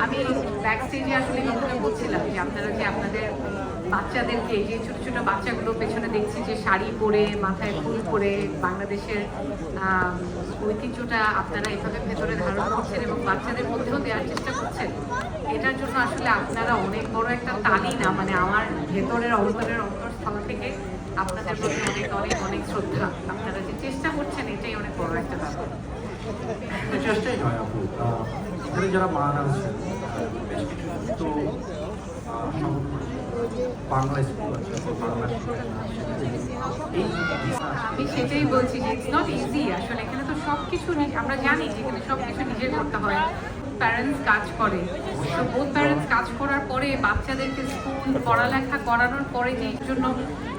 আমি ব্যাক স্টেজে আসলে কথাটা বলছিলাম যে আপনারা যে আপনাদের বাচ্চাদেরকে, যে ছোট ছোট বাচ্চাগুলো পেছনে দেখছি যে শাড়ি পরে মাথায় ফুল পরে বাংলাদেশের ঐতিহ্যটা আপনারা এভাবে ভেতরে ধারণ করছেন এবং বাচ্চাদের মধ্যেও দেওয়ার চেষ্টা করছেন, এটার জন্য আসলে আপনারা অনেক বড় একটা তালি না, মানে আমার ভেতরের অন্তরস্থল থেকে আপনাদের প্রতি অনেক অনেক অনেক শ্রদ্ধা। আপনারা যে চেষ্টা করছেন এটাই অনেক বড় একটা ব্যাপার। চেষ্টাই নয় আপু, এখানে যারা মারা আছে বেশ কিছু তো বাংলা স্কুল আছে, বাংলা এই আমি সেটাই বলছি যে ইটস নট ইজি। আসলে এখানে তো সবকিছু আমরা জানি যে এখানে সবকিছু নিজে করতে হয়, প্যারেন্টস কাজ করে, তো বোথ প্যারেন্টস কাজ করার পরে বাচ্চাদেরকে স্কুল পড়ালেখা করানোর পরে যে জন্য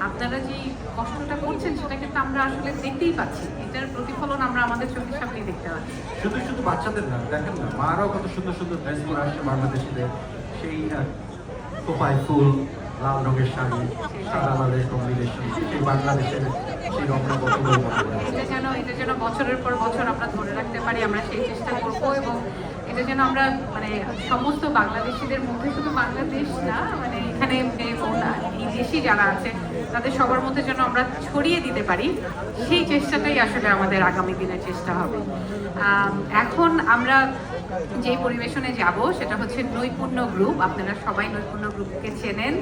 আপনারা যে কষ্টটা করছেন সেটা কিন্তু আমরা আসলে দেখতেই পাচ্ছি, এটার প্রতিফলন আমরা আমাদের চোখের সামনেই দেখতে পাচ্ছি। শুধু শুধু বাচ্চাদের না, দেখেন না মারাও কত সুন্দর সুন্দর ড্রেস পরে আসছে বাংলাদেশিদের, সেই কোপায় ফুল, লাল রঙের শাড়ি, সাদা লালের কম্বিনেশন, সেই বাংলাদেশের সেই রঙটা কত এটা যেন বছরের পর বছর আমরা ধরে রাখতে পারি, আমরা সেই চেষ্টা করব এবং এটা যেন আমরা মানে সমস্ত বাংলাদেশিদের মধ্যে, শুধু বাংলাদেশ না, মানে এখানে এই দেশি যারা আছে তাদের সবার মধ্যে যেন আমরা ছড়িয়ে দিতে পারি, সেই চেষ্টাটাই আসলে আমাদের আগামী দিনের চেষ্টা হবে। এখন আমরা যে পরিবেশনে যাব সেটা হচ্ছে নৈপুণ্য গ্রুপ। আপনারা সবাই নৈপুণ্য গ্রুপকে চেনেন।